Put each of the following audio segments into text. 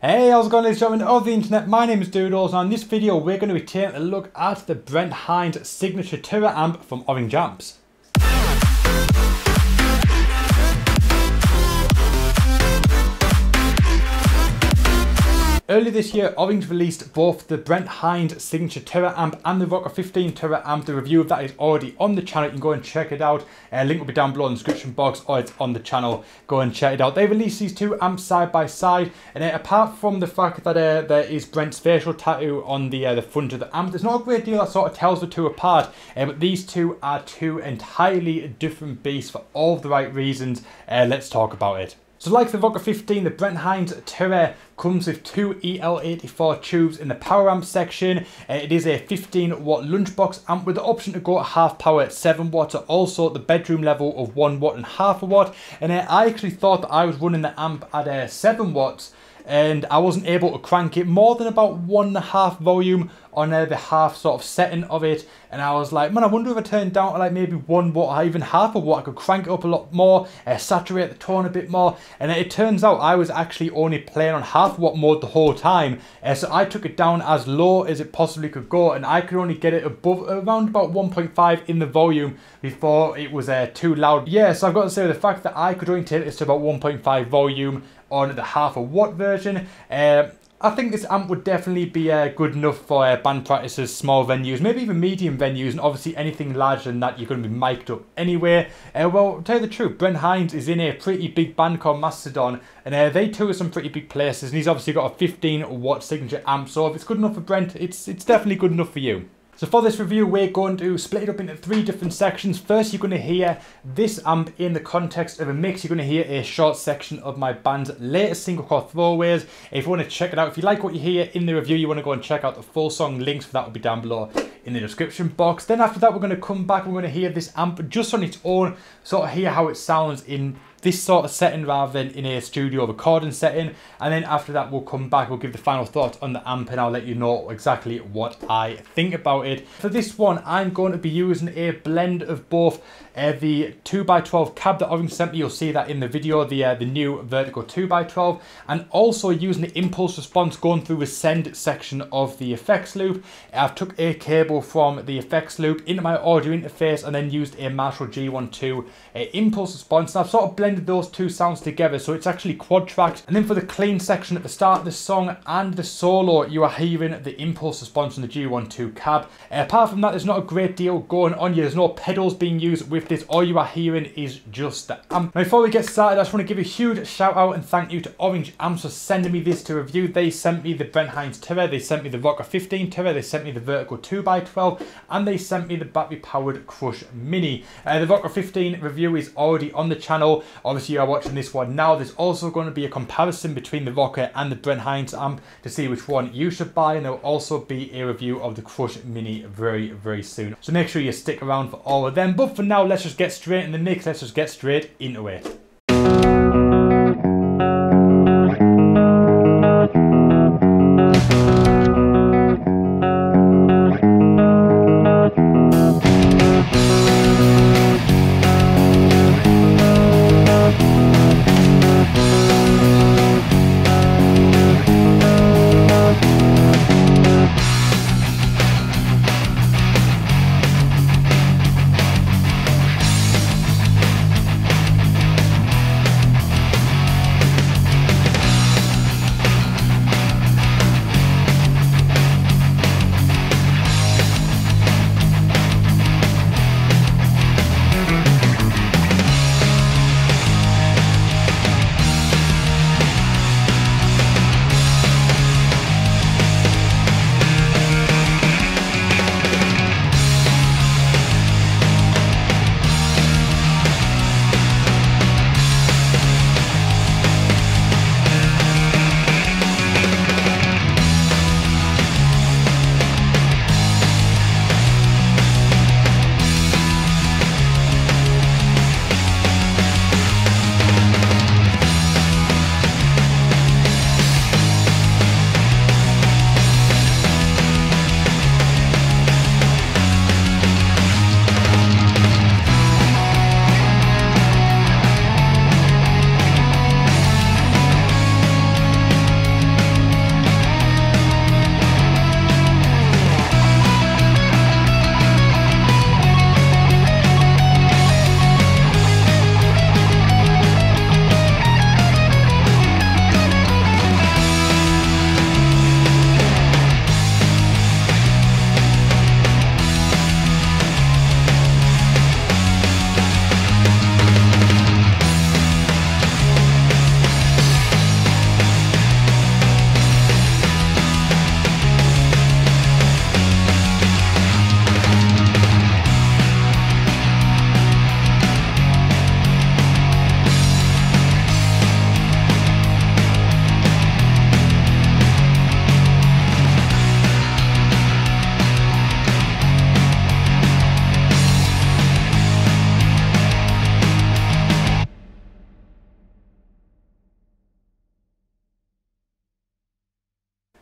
Hey, how's it going, ladies and gentlemen of the internet? My name is Doodles, and in this video we're going to be taking a look at the Brent Hinds signature Terra amp from Orange Amps. Earlier this year, Orange released both the Brent Hinds signature Terra amp and the Rocker 15 Terra amp. The review of that is already on the channel. You can go and check it out. Link will be down below in the description box, or it's on the channel. Go and check it out. They released these two amps side by side, and apart from the fact that there is Brent's facial tattoo on the front of the amp, there's not a great deal that sort of tells the two apart. But these two are two entirely different beasts for all of the right reasons. Let's talk about it. So like the Rocker 15, the Brent Hinds Terra comes with two EL84 tubes in the power amp section. It is a 15 watt lunchbox amp with the option to go at half power at 7 watts, or also the bedroom level of 1 watt and half a watt. And I actually thought that I was running the amp at 7 watts, and I wasn't able to crank it more than about 1.5 volume on the half sort of setting of it. And I was like, man, I wonder if I turned down to like maybe 1 watt or even half a watt, I could crank it up a lot more, saturate the tone a bit more. And it turns out I was actually only playing on half watt mode the whole time. So I took it down as low as it possibly could go, and I could only get it above around about 1.5 in the volume before it was too loud. Yeah, so I've got to say, the fact that I could only take this to about 1.5 volume on the half a watt version, I think this amp would definitely be good enough for band practices, small venues, maybe even medium venues, and obviously anything larger than that you're going to be mic'd up anyway. Well, to tell you the truth, Brent Hinds is in a pretty big band called Mastodon, and they tour some pretty big places, and he's obviously got a 15 watt signature amp, so if it's good enough for Brent, it's definitely good enough for you. So for this review, we're going to split it up into 3 different sections. First, you're going to hear this amp in the context of a mix. You're going to hear a short section of my band's latest single called Throwaways. If you want to check it out, if you like what you hear in the review, you want to go and check out the full song. Links for that will be down below in the description box. Then after that, we're going to come back and we're going to hear this amp just on its own, sort of hear how it sounds in this sort of setting rather than in a studio recording setting. And then after that, we'll come back, we'll give the final thoughts on the amp, and I'll let you know exactly what I think about it. For this one, I'm going to be using a blend of both the 2x12 cab that Orange sent me. You'll see that in the video, the new vertical 2x12, and also using the impulse response going through the send section of the effects loop. I've took a cable from the effects loop into my audio interface and then used a Marshall G12 impulse response, and I've sort of blended those two sounds together, so it's actually quad tracked. And then for the clean section at the start of the song and the solo, you are hearing the impulse response from the G12 cab. Apart from that, there's not a great deal going on here. There's no pedals being used with this. All you are hearing is just the amp. Now, before we get started, I just want to give a huge shout out and thank you to Orange Amps for sending me this to review. They sent me the Brent Hinds Terra, they sent me the Rocker 15 Terra, they sent me the vertical 2x12, and they sent me the battery powered Crush Mini. The Rocker 15 review is already on the channel. Obviously, you are watching this one now. There's also going to be a comparison between the Rocker and the Brent Hinds amp to see which one you should buy, and there will also be a review of the Crush Mini very, very soon. So make sure you stick around for all of them. But for now, let's just get straight in the mix. Let's just get straight into it.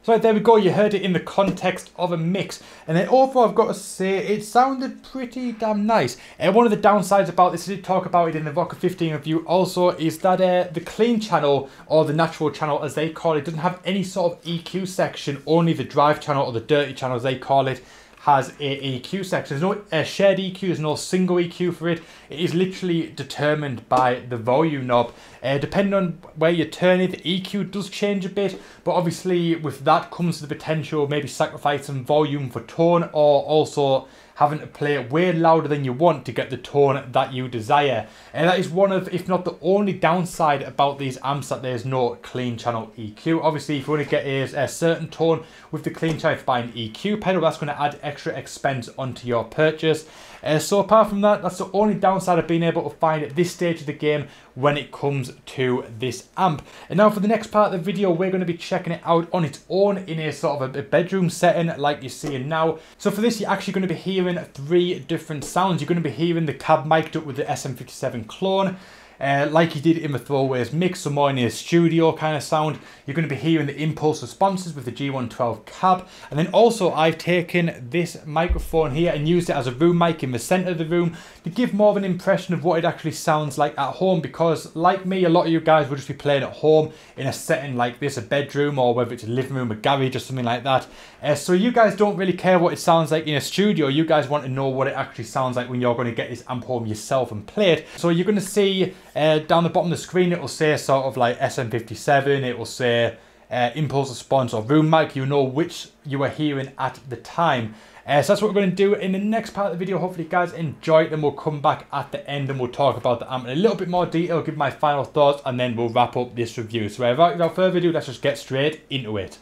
So there we go, you heard it in the context of a mix. And then overall I've got to say, it sounded pretty damn nice. One of the downsides about this, I did talk about it in the Rocker 15 review also, is that the clean channel, or the natural channel as they call it, doesn't have any sort of EQ section. Only the drive channel, or the dirty channel as they call it, has a EQ section. There's no shared EQ, there's no single EQ for it. It is literally determined by the volume knob. Depending on where you turn it, the EQ does change a bit, but obviously with that comes the potential of maybe sacrificing volume for tone, or also having to play it way louder than you want to get the tone that you desire. And that is one of, if not the only downside about these amps, that there's no clean channel EQ. Obviously, if you want to get a certain tone with the clean channel, if you buy an EQ pedal, that's going to add extra expense onto your purchase. So apart from that, that's the only downside of being able to find at this stage of the game when it comes to this amp. And now for the next part of the video, we're going to be checking it out on its own in a sort of a bedroom setting like you're seeing now. So for this, you're actually going to be hearing 3 different sounds. You're going to be hearing the cab mic'd up with the SM57 clone, like you did in the Throwaways mix, so more in a studio kind of sound. You're going to be hearing the impulse responses with the G112 cab. And then also I've taken this microphone here and used it as a room mic in the center of the room to give more of an impression of what it actually sounds like at home, because like me, a lot of you guys will just be playing at home in a setting like this, a bedroom, or whether it's a living room, a garage or something like that. So you guys don't really care what it sounds like in a studio. You guys want to know what it actually sounds like when you're going to get this amp home yourself and play it. So you're going to see down the bottom of the screen, it will say sort of like SM57, it will say impulse response or room mic. You know which you are hearing at the time. So that's what we're going to do in the next part of the video. Hopefully you guys enjoy it, and we'll come back at the end and we'll talk about the amp in a little bit more detail, give my final thoughts, and then we'll wrap up this review. So without further ado, let's just get straight into it.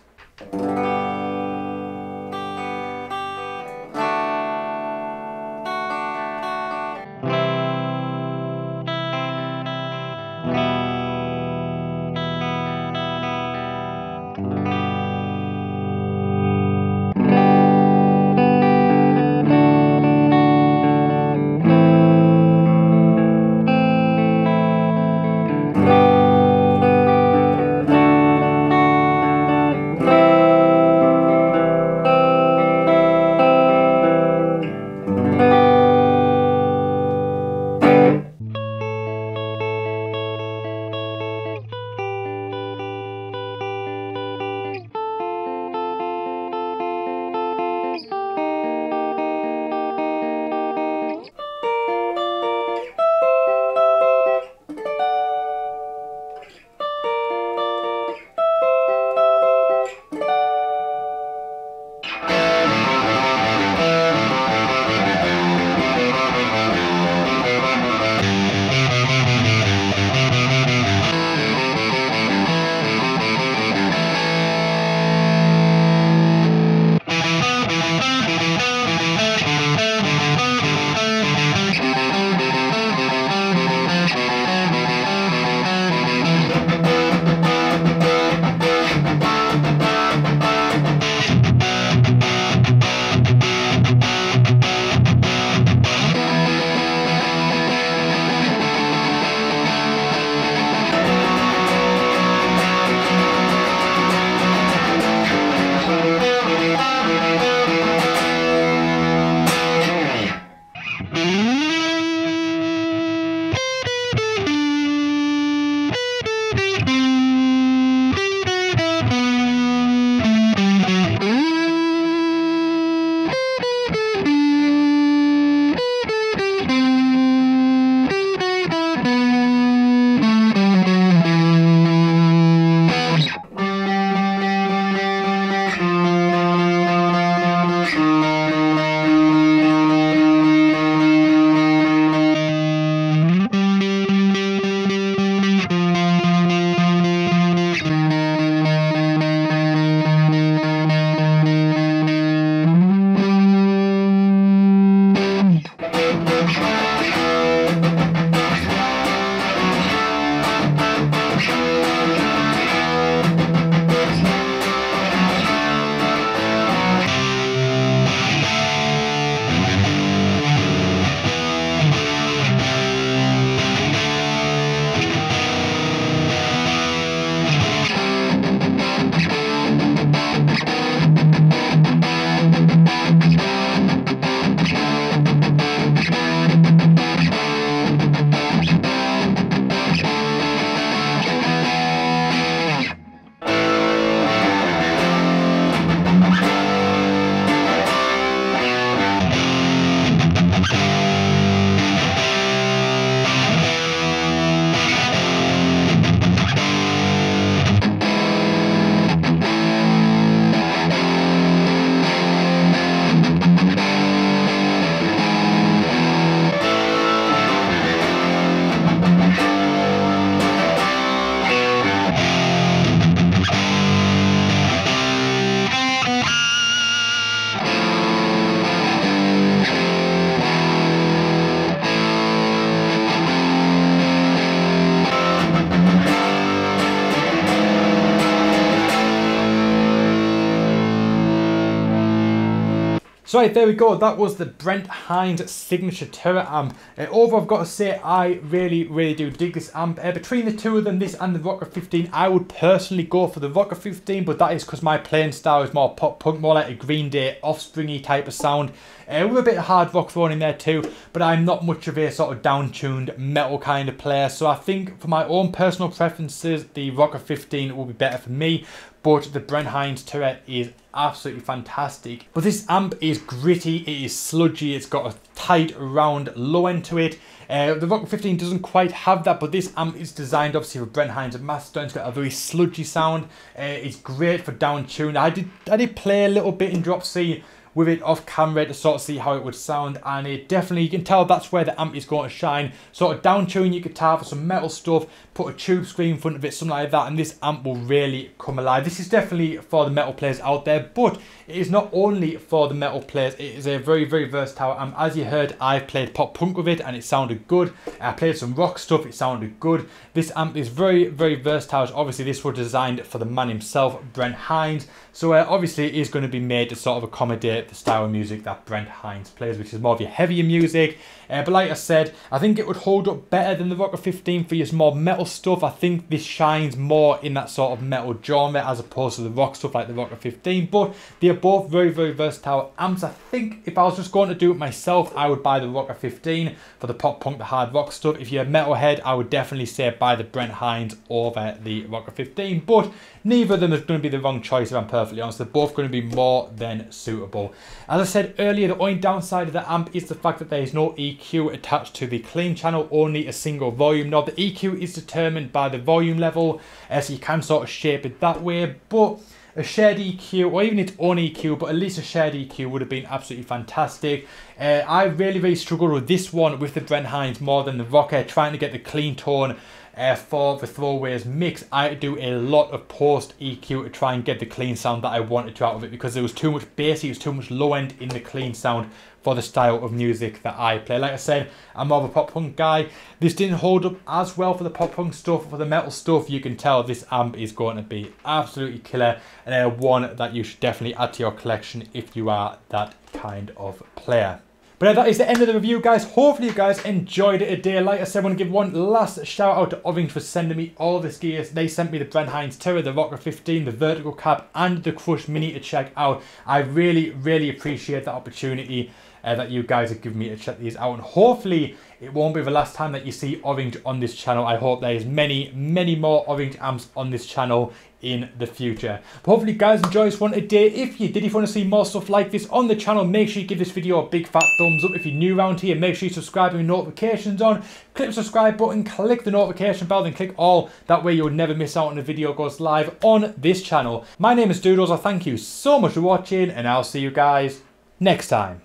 So right, there we go, that was the Brent Hinds signature Terra amp. Overall, I've got to say, I really do dig this amp. Between the two of them, this and the Rocker 15, I would personally go for the Rocker 15, but that is because my playing style is more pop punk, more like a Green Day Offspringy type of sound. With a bit of hard rock thrown in there too, but I'm not much of a sort of down-tuned metal kind of player, so I think for my own personal preferences, the Rocker 15 will be better for me, but the Brent Hinds Terra is absolutely fantastic. But this amp is gritty, it is sludgy, it's got a tight round low end to it. The Rocker 15 doesn't quite have that, but this amp is designed obviously for Brent Hinds and Mastodon. It's got a very sludgy sound. It's great for down tune. I did play a little bit in Drop C with it off camera to sort of see how it would sound, and it definitely, you can tell that's where the amp is going to shine. Sort of down tune your guitar for some metal stuff, put a tube screen in front of it, something like that, and this amp will really come alive. This is definitely for the metal players out there, but it is not only for the metal players, it is a very versatile amp. As you heard, I've played pop punk with it and it sounded good. I played some rock stuff, it sounded good. This amp is very versatile. Obviously this was designed for the man himself, Brent Hinds, so obviously it is going to be made to sort of accommodate the style of music that Brent Hinds plays, which is more of your heavier music. But like I said, I think it would hold up better than the Rocker 15 for your more metal stuff. I think this shines more in that sort of metal genre as opposed to the rock stuff like the Rocker 15. But they are both very versatile amps. I think if I was just going to do it myself, I would buy the Rocker 15 for the pop punk, the hard rock stuff. If you're a metalhead, I would definitely say buy the Brent Hinds over the Rocker 15. But neither of them is going to be the wrong choice, if I'm perfectly honest. They're both going to be more than suitable. As I said earlier, the only downside of the amp is the fact that there is no EQ attached to the clean channel, only a single volume knob. The EQ is determined by the volume level, so you can sort of shape it that way, but a shared EQ, or even its own EQ, but at least a shared EQ would have been absolutely fantastic. I really struggled with this one with the Brent Hinds more than the Rocker, trying to get the clean tone for the throwaways mix. I had to do a lot of post EQ to try and get the clean sound that I wanted to out of it, because there was too much bass, it was too much low end in the clean sound for the style of music that I play. Like I said, I'm more of a pop punk guy. This didn't hold up as well for the pop punk stuff. For the metal stuff, you can tell this amp is going to be absolutely killer, and one that you should definitely add to your collection if you are that kind of player. But that is the end of the review, guys. Hopefully you guys enjoyed it today. Like I said, I want to give one last shout out to Orange for sending me all this gear. They sent me the Brent Hinds Terra, the Rocker 15, the Vertical Cap, and the Crush Mini to check out. I really appreciate that opportunity that you guys have given me to check these out, and hopefully it won't be the last time that you see Orange on this channel. I hope there is many more Orange amps on this channel in the future. But hopefully you guys enjoyed this one today. If you did, if you want to see more stuff like this on the channel, make sure you give this video a big fat thumbs up. If you're new around here, make sure you subscribe with notifications on. Click the subscribe button, click the notification bell, then click all. That way you'll never miss out when a video goes live on this channel. My name is Doodles. I thank you so much for watching, and I'll see you guys next time.